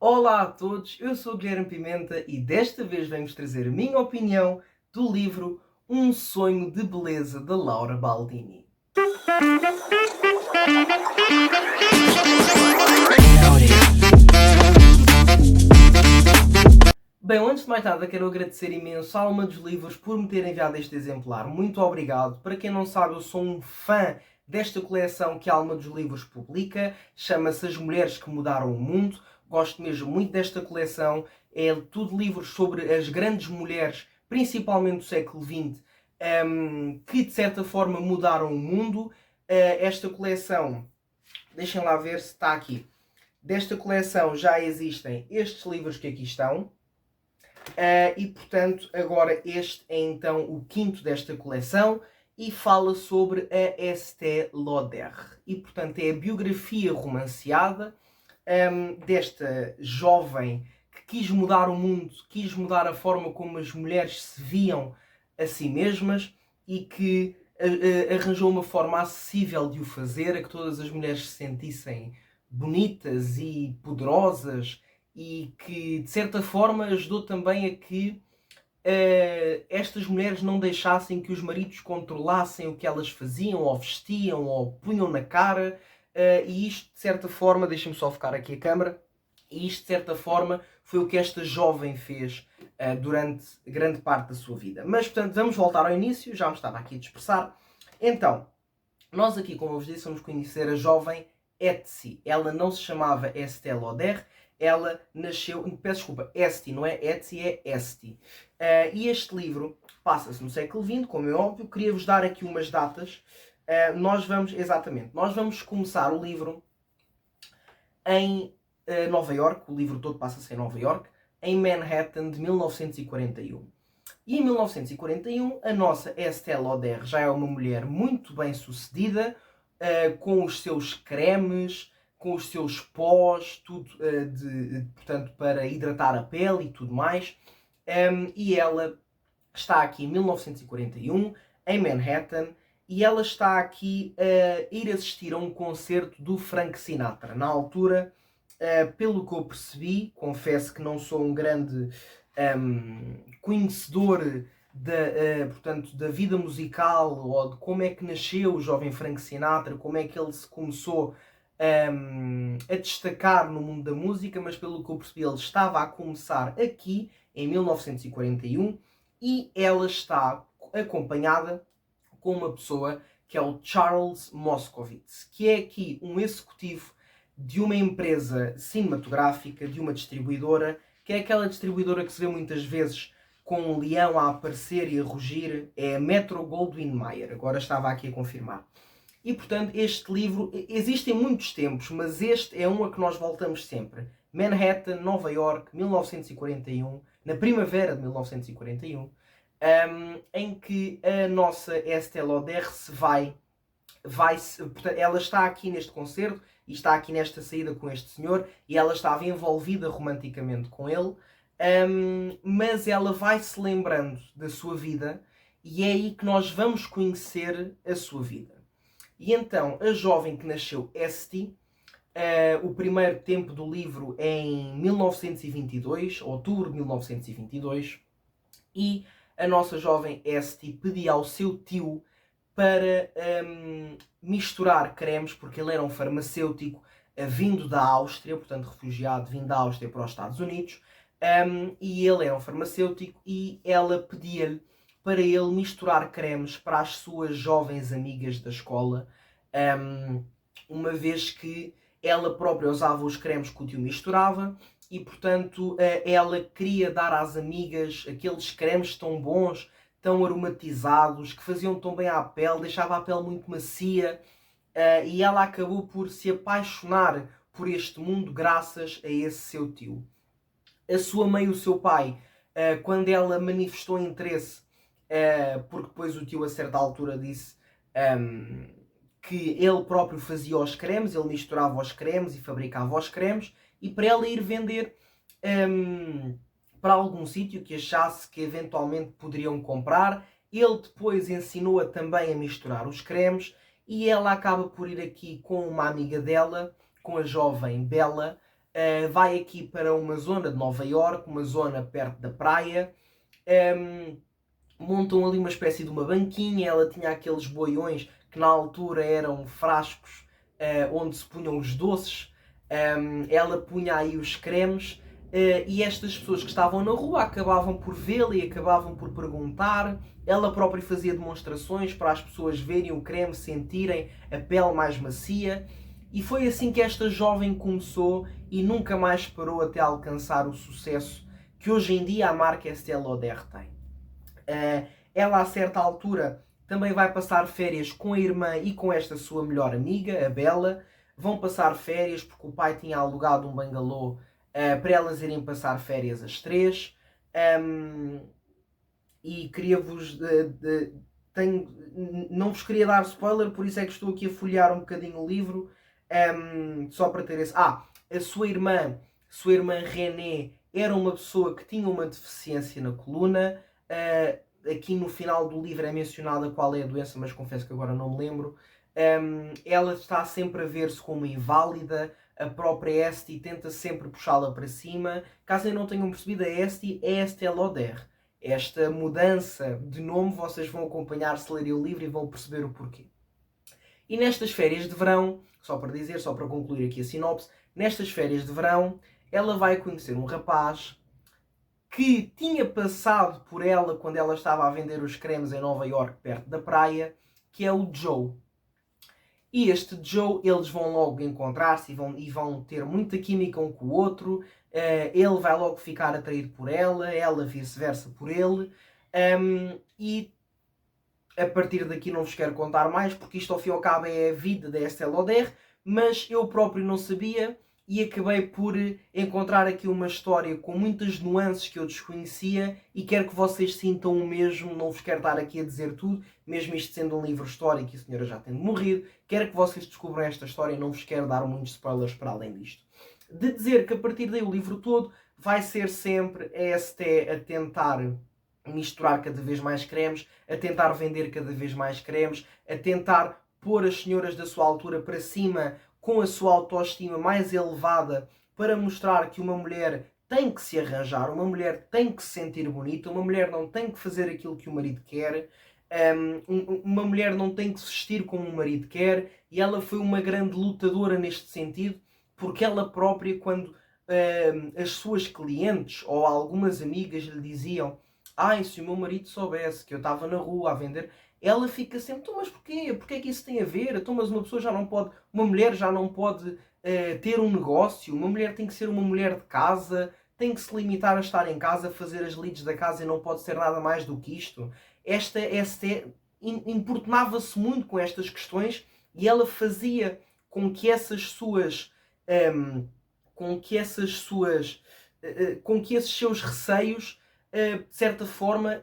Olá a todos, eu sou o Guilherme Pimenta e desta vez venho-vos trazer a minha opinião do livro Um Sonho de Beleza, de Laura Baldini. Bem, antes de mais nada, quero agradecer imenso à Alma dos Livros por me ter enviado este exemplar. Muito obrigado. Para quem não sabe, eu sou um fã desta coleção que a Alma dos Livros publica. Chama-se As Mulheres que Mudaram o Mundo. Gosto mesmo muito desta coleção. É tudo livros sobre as grandes mulheres, principalmente do século XX, que de certa forma mudaram o mundo. Esta coleção, deixem lá ver se está aqui. Desta coleção já existem estes livros que aqui estão. E portanto agora este é então o quinto desta coleção e fala sobre a Estée Lauder. E portanto é a biografia romanceada desta jovem que quis mudar o mundo, quis mudar a forma como as mulheres se viam a si mesmas e que arranjou uma forma acessível de o fazer, a que todas as mulheres se sentissem bonitas e poderosas, e que de certa forma ajudou também a que estas mulheres não deixassem que os maridos controlassem o que elas faziam, ou vestiam, ou punham na cara. E isto de certa forma, deixem-me só focar aqui a câmera, e isto de certa forma foi o que esta jovem fez durante grande parte da sua vida. Mas portanto vamos voltar ao início, já me estava aqui a dispersar. Então, nós aqui, como eu vos disse, vamos conhecer a jovem Etsy. Ela não se chamava Estée Lauder, ela nasceu, peço desculpa, Etsy, não é Etsy, é Esti. E este livro passa-se no século XX, como é óbvio. Queria-vos dar aqui umas datas. Nós vamos começar o livro em Nova York. O livro todo passa-se em Nova York, em Manhattan, de 1941. E em 1941 a nossa Estée Lauder já é uma mulher muito bem sucedida, com os seus cremes, com os seus pós, tudo portanto, para hidratar a pele e tudo mais. E ela está aqui em 1941, em Manhattan, e ela está aqui a ir assistir a um concerto do Frank Sinatra. Na altura, pelo que eu percebi, confesso que não sou um grande conhecedor portanto, da vida musical, ou de como é que nasceu o jovem Frank Sinatra, como é que ele se começou a destacar no mundo da música, mas pelo que eu percebi ele estava a começar aqui em 1941 e ela está acompanhada com uma pessoa que é o Charles Moscovitz, que é aqui um executivo de uma empresa cinematográfica, de uma distribuidora, que é aquela distribuidora que se vê muitas vezes com um leão a aparecer e a rugir, é a Metro-Goldwyn-Mayer. Agora estava aqui a confirmar. E, portanto, este livro, existem muitos tempos, mas este é um a que nós voltamos sempre. Manhattan, Nova York, 1941, na primavera de 1941, em que a nossa Estée Lauder portanto, ela está aqui neste concerto e está aqui nesta saída com este senhor, e ela estava envolvida romanticamente com ele, mas ela vai se lembrando da sua vida e é aí que nós vamos conhecer a sua vida. E então, a jovem que nasceu Esti, o primeiro tempo do livro é em 1922, outubro de 1922, e a nossa jovem Esti pedia ao seu tio para misturar cremes, porque ele era um farmacêutico vindo da Áustria, portanto refugiado vindo da Áustria para os Estados Unidos, e ele era um farmacêutico e ela pedia-lhe para ele misturar cremes para as suas jovens amigas da escola, uma vez que ela própria usava os cremes que o tio misturava e, portanto, ela queria dar às amigas aqueles cremes tão bons, tão aromatizados, que faziam tão bem à pele, deixava a pele muito macia, e ela acabou por se apaixonar por este mundo graças a esse seu tio. A sua mãe e o seu pai, quando ela manifestou interesse, porque depois o tio a certa altura disse que ele próprio fazia os cremes, ele misturava os cremes e fabricava os cremes, e para ela ir vender para algum sítio que achasse que eventualmente poderiam comprar, ele depois ensinou-a também a misturar os cremes, e ela acaba por ir aqui com uma amiga dela, com a jovem Bella, vai aqui para uma zona de Nova Iorque, uma zona perto da praia. Montam ali uma espécie de uma banquinha. Ela tinha aqueles boiões que na altura eram frascos onde se punham os doces. Ela punha aí os cremes. E estas pessoas que estavam na rua acabavam por vê-la e acabavam por perguntar. Ela própria fazia demonstrações para as pessoas verem o creme, sentirem a pele mais macia. E foi assim que esta jovem começou e nunca mais parou até alcançar o sucesso que hoje em dia a marca Estée Lauder tem. Ela, a certa altura, também vai passar férias com a irmã e com esta sua melhor amiga, a Bella. Vão passar férias porque o pai tinha alugado um bangalô para elas irem passar férias as três. E queria-vos... não vos queria dar spoiler, por isso é que estou aqui a folhear um bocadinho o livro. Só para ter esse... a sua irmã René, era uma pessoa que tinha uma deficiência na coluna. Aqui no final do livro é mencionada qual é a doença, mas confesso que agora não me lembro. Ela está sempre a ver-se como inválida. A própria Esty tenta sempre puxá-la para cima. Caso ainda não tenham percebido, a Esty é Estée Lauder. Esta mudança de nome vocês vão acompanhar se lerem o livro e vão perceber o porquê. E nestas férias de verão, só para concluir aqui a sinopse, nestas férias de verão, ela vai conhecer um rapaz que tinha passado por ela quando ela estava a vender os cremes em Nova Iorque, perto da praia, que é o Joe. E este Joe, eles vão logo encontrar-se e vão ter muita química um com o outro. Ele vai logo ficar atraído por ela vice-versa por ele. E a partir daqui não vos quero contar mais, porque isto ao fim e ao cabo é a vida da Estée Lauder, mas eu próprio não sabia e acabei por encontrar aqui uma história com muitas nuances que eu desconhecia e quero que vocês sintam o mesmo. Não vos quero estar aqui a dizer tudo, mesmo isto sendo um livro histórico e a senhora já tendo morrido. Quero que vocês descubram esta história e não vos quero dar muitos spoilers para além disto. De dizer que a partir daí o livro todo vai ser sempre a Esté a tentar misturar cada vez mais cremes, a tentar vender cada vez mais cremes, a tentar pôr as senhoras da sua altura para cima com a sua autoestima mais elevada para mostrar que uma mulher tem que se arranjar, uma mulher tem que se sentir bonita, uma mulher não tem que fazer aquilo que o marido quer, uma mulher não tem que se vestir como o marido quer, e ela foi uma grande lutadora neste sentido, porque ela própria, quando as suas clientes ou algumas amigas lhe diziam: ai, se o meu marido soubesse que eu estava na rua a vender, ela fica sempre: então, mas porquê? Porquê é que isso tem a ver? Então, mas uma pessoa já não pode, uma mulher já não pode ter um negócio, uma mulher tem que ser uma mulher de casa, tem que se limitar a estar em casa, a fazer as lides da casa e não pode ser nada mais do que isto. Esta importunava-se muito com estas questões e ela fazia com que essas suas... com que esses seus receios, de certa forma,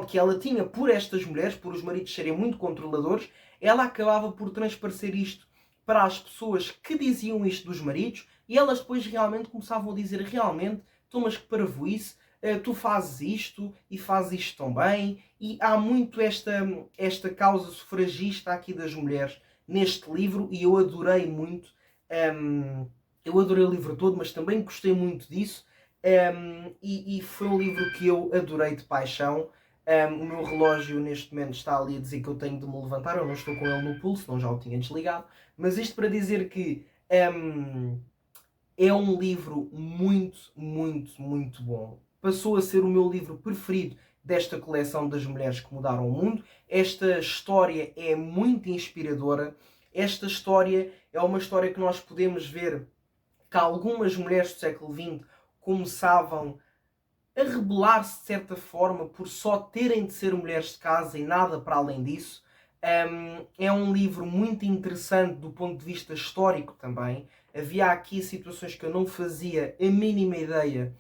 que ela tinha por estas mulheres, por os maridos serem muito controladores, ela acabava por transparecer isto para as pessoas que diziam isto dos maridos, e elas depois realmente começavam a dizer: realmente, tu, mas que parvoíce, tu fazes isto e fazes isto tão bem. E há muito esta causa sufragista aqui das mulheres neste livro, e eu adorei muito. Eu adorei o livro todo, mas também gostei muito disso. E foi um livro que eu adorei de paixão. O meu relógio neste momento está ali a dizer que eu tenho de me levantar. Eu não estou com ele no pulso, senão já o tinha desligado. Mas isto para dizer que é um livro muito, muito, muito bom. Passou a ser o meu livro preferido desta coleção das mulheres que mudaram o mundo. Esta história é muito inspiradora. Esta história é uma história que nós podemos ver que algumas mulheres do século XX começavam a rebelar-se de certa forma por só terem de ser mulheres de casa e nada para além disso. É um livro muito interessante do ponto de vista histórico também. Havia aqui situações que eu não fazia a mínima ideia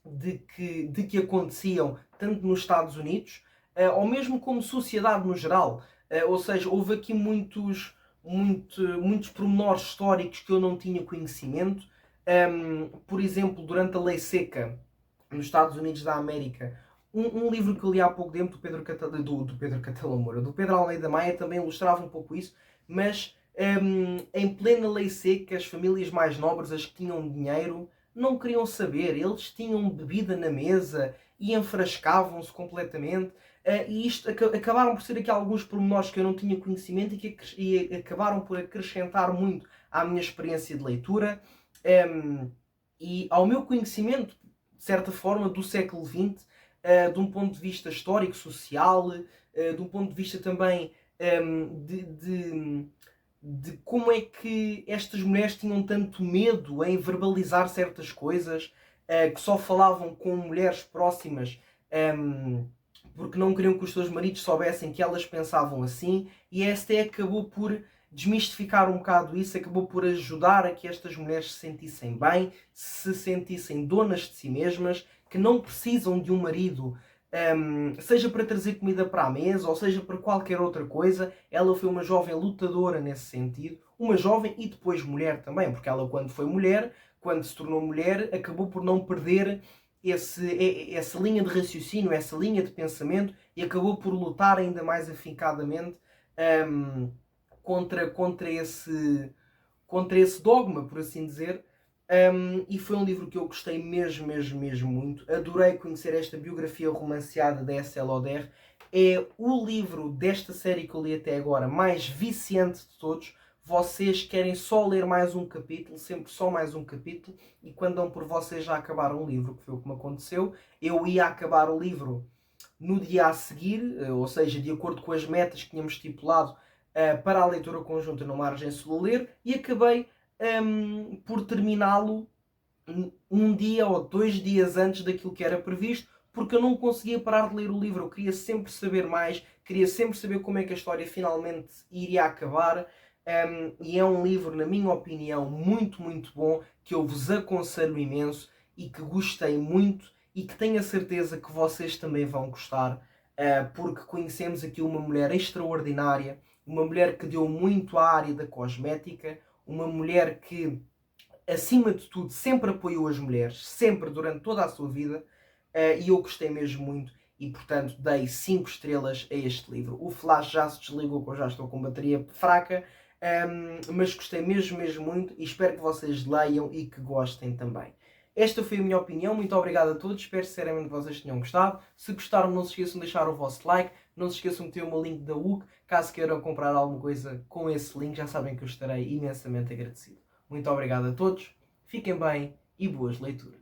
de que aconteciam, tanto nos Estados Unidos, ou mesmo como sociedade no geral. Ou seja, houve aqui muitos pormenores históricos que eu não tinha conhecimento. Por exemplo, durante a Lei Seca, nos Estados Unidos da América, um livro que eu li há pouco tempo, do Pedro Almeida Maia, também ilustrava um pouco isso, mas em plena lei seca, as famílias mais nobres, as que tinham dinheiro, não queriam saber. Eles tinham bebida na mesa e enfrascavam-se completamente. E isto acabaram por ser aqui alguns pormenores que eu não tinha conhecimento e acabaram por acrescentar muito à minha experiência de leitura e ao meu conhecimento, de certa forma, do século XX, de um ponto de vista histórico, social, de um ponto de vista também de como é que estas mulheres tinham tanto medo em verbalizar certas coisas, que só falavam com mulheres próximas, porque não queriam que os seus maridos soubessem que elas pensavam assim, e a ST acabou por desmistificar um bocado isso, acabou por ajudar a que estas mulheres se sentissem bem, se sentissem donas de si mesmas, que não precisam de um marido, seja para trazer comida para a mesa, ou seja para qualquer outra coisa. Ela foi uma jovem lutadora nesse sentido, uma jovem e depois mulher também, porque ela quando foi mulher, quando se tornou mulher, acabou por não perder essa linha de raciocínio, essa linha de pensamento, e acabou por lutar ainda mais afincadamente contra esse dogma, por assim dizer. E foi um livro que eu gostei mesmo, mesmo, mesmo muito. Adorei conhecer esta biografia romanceada da S.L. Oder. É o livro desta série que eu li até agora mais viciante de todos. Vocês querem só ler mais um capítulo, sempre só mais um capítulo, e quando dão por vocês já acabaram o livro, que foi o que me aconteceu. Eu ia acabar o livro no dia a seguir, ou seja, de acordo com as metas que tínhamos estipulado para a leitura conjunta no Margem Sul a Ler, e acabei por terminá-lo um dia ou 2 dias antes daquilo que era previsto, porque eu não conseguia parar de ler o livro. Eu queria sempre saber mais, queria sempre saber como é que a história finalmente iria acabar. E é um livro, na minha opinião, muito, muito bom, que eu vos aconselho imenso e que gostei muito e que tenho a certeza que vocês também vão gostar, porque conhecemos aqui uma mulher extraordinária, uma mulher que deu muito à área da cosmética, uma mulher que, acima de tudo, sempre apoiou as mulheres, sempre, durante toda a sua vida, e eu gostei mesmo muito e, portanto, dei 5 estrelas a este livro. O flash já se desligou, porque eu já estou com bateria fraca, mas gostei mesmo, mesmo muito e espero que vocês leiam e que gostem também. Esta foi a minha opinião, muito obrigado a todos, espero sinceramente que vocês tenham gostado. Se gostaram, não se esqueçam de deixar o vosso like, não se esqueçam de ter o meu link da UC, caso queiram comprar alguma coisa com esse link, já sabem que eu estarei imensamente agradecido. Muito obrigado a todos, fiquem bem e boas leituras.